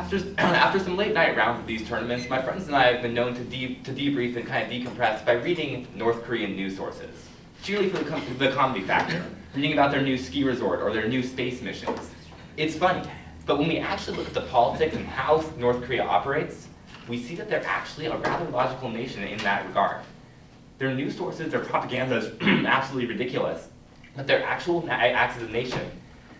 After some late night rounds of these tournaments, my friends and I have been known to debrief and kind of decompress by reading North Korean news sources, purely for the comedy factor, reading about their new ski resort or their new space missions. It's funny, but when we actually look at the politics and how North Korea operates, we see that they're actually a rather logical nation in that regard. Their news sources, their propaganda is absolutely ridiculous, but their actual acts as a nation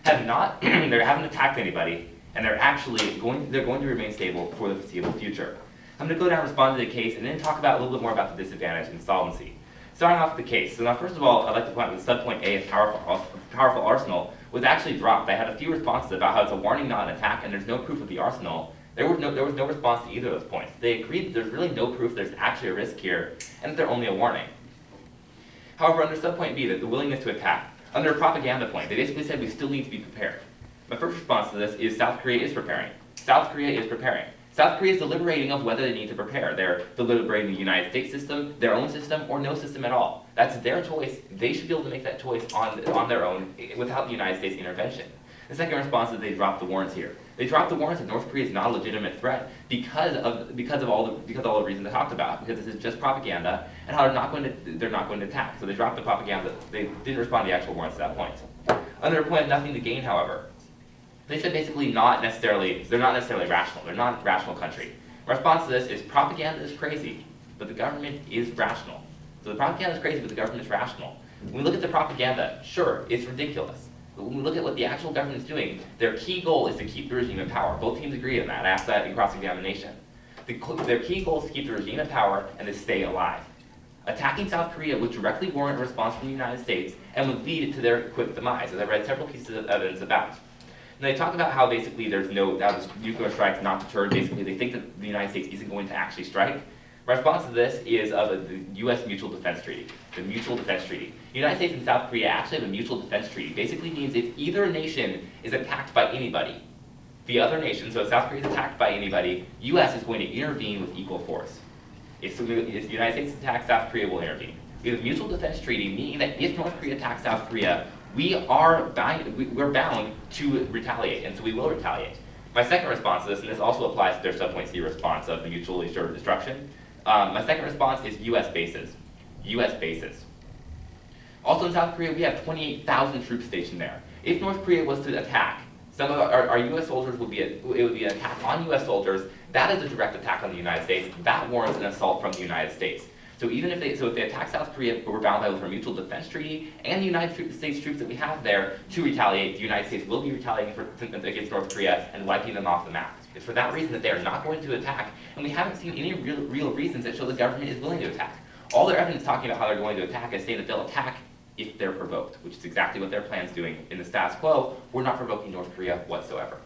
they haven't attacked anybody, and they're going to remain stable for the foreseeable future. I'm going to go down and respond to the case and then talk about a little bit more about the disadvantage and insolvency. Starting off with the case. So now first of all, I'd like to point out that subpoint A of powerful arsenal was actually dropped. I had a few responses about how it's a warning, not an attack, and there's no proof of the arsenal. There was no response to either of those points. They agreed that there's really no proof there's actually a risk here, and that they're only a warning. However, under subpoint B, the willingness to attack, under a propaganda point, they basically said we still need to be prepared. My first response to this is South Korea is preparing. South Korea is preparing. South Korea is deliberating of whether they need to prepare. They're deliberating the United States system, their own system, or no system at all. That's their choice. They should be able to make that choice on their own without the United States intervention. The second response is they dropped the warrants here. They dropped the warrants that North Korea is not a legitimate threat because of all the reasons I talked about. Because this is just propaganda, and how they're not going to attack. So they dropped the propaganda. They didn't respond to the actual warrants at that point. Under a point of nothing to gain, however, they said basically they're not necessarily rational. They're not a rational country. My response to this is propaganda is crazy, but the government is rational. So the propaganda is crazy, but the government is rational. When we look at the propaganda, sure, it's ridiculous. But when we look at what the actual government is doing, their key goal is to keep the regime in power. Both teams agree on that. I asked that in cross-examination. Their key goal is to keep the regime in power and to stay alive. Attacking South Korea would directly warrant a response from the United States and would lead to their quick demise, as I read several pieces of evidence about. And they talk about how basically how this nuclear strike's not deterred. Basically, they think that the United States isn't going to actually strike. My response to this is of the U.S. Mutual Defense Treaty. The Mutual Defense Treaty. The United States and South Korea actually have a mutual defense treaty. Basically means if either nation is attacked by anybody, the other nation, so if South Korea is attacked by anybody, U.S. is going to intervene with equal force. If the United States attacks, South Korea will intervene. We have a mutual defense treaty, meaning that if North Korea attacks South Korea, we're bound to retaliate, and so we will retaliate. My second response to this, and this also applies to their subpoint C response of the mutually assured destruction, my second response is U.S. bases. U.S. bases. Also in South Korea, we have 28,000 troops stationed there. If North Korea was to attack, some of our U.S. soldiers would be it would be an attack on U.S. soldiers. That is a direct attack on the United States. That warrants an assault from the United States. So if they attack South Korea, we're bound by both our mutual defense treaty and the United States troops that we have there to retaliate. The United States will be retaliating against North Korea and wiping them off the map. It's for that reason that they are not going to attack, and we haven't seen any real reasons that show the government is willing to attack. All their evidence talking about how they're going to attack is saying that they'll attack if they're provoked, which is exactly what their plan's doing. In the status quo, we're not provoking North Korea whatsoever.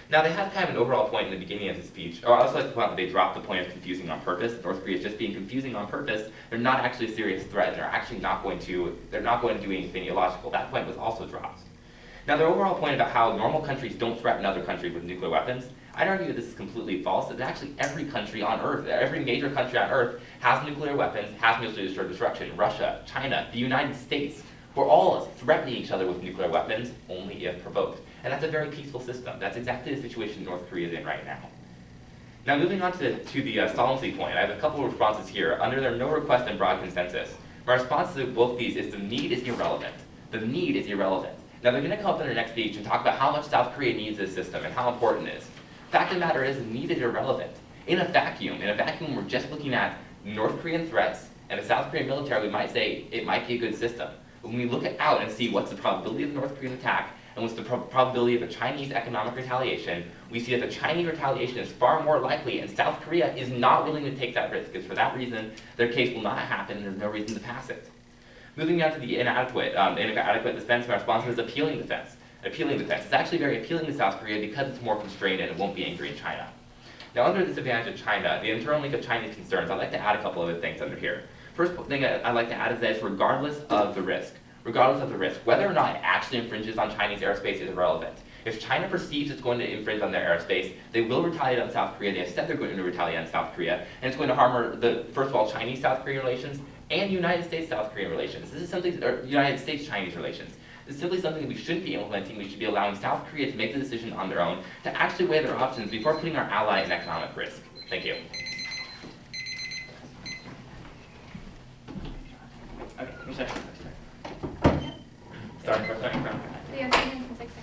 Now, they have kind of an overall point in the beginning of his speech. I also like to point out that they dropped the point of confusing on purpose. North Korea is just being confusing on purpose. They're not actually a serious threat, and they're not going to do anything illogical. That point was also dropped. Now, their overall point about how normal countries don't threaten other countries with nuclear weapons, I'd argue that this is completely false. That actually every country on Earth, every major country on Earth has nuclear weapons, has nuclear destruction. Russia, China, the United States. We're all threatening each other with nuclear weapons, only if provoked. And that's a very peaceful system. That's exactly the situation North Korea is in right now. Now, moving on to the solemnity point, I have a couple of responses here. Under their no request and broad consensus, my response to both these is the need is irrelevant. The need is irrelevant. Now, they're going to come up in their next speech and talk about how much South Korea needs this system and how important it is. Fact of the matter is, the need is irrelevant. In a vacuum, we're just looking at North Korean threats and the South Korean military, we might say it might be a good system. But when we look out and see what's the probability of the North Korean attack and what's the probability of a Chinese economic retaliation, we see that the Chinese retaliation is far more likely, and South Korea is not willing to take that risk, because for that reason, their case will not happen, and there's no reason to pass it. Moving on to the inadequate defense, my response is appealing defense. Appealing defense. It's actually very appealing to South Korea because it's more constrained and it won't be angry in China. Now, under this advantage of China, the internal link of Chinese concerns, I'd like to add a couple other things under here. First thing I'd like to add is that it's regardless of the risk, whether or not it actually infringes on Chinese airspace is irrelevant. If China perceives it's going to infringe on their airspace, they will retaliate on South Korea. They have said they're going to retaliate on South Korea, and it's going to harm first of all, Chinese-South Korean relations and United States-South Korean relations. This is something, or United States-Chinese relations. This is simply something we shouldn't be implementing. We should be allowing South Korea to make the decision on their own, to actually weigh their options before putting our ally in economic risk. Thank you. Okay, starting from. We have 2 minutes and 6 seconds.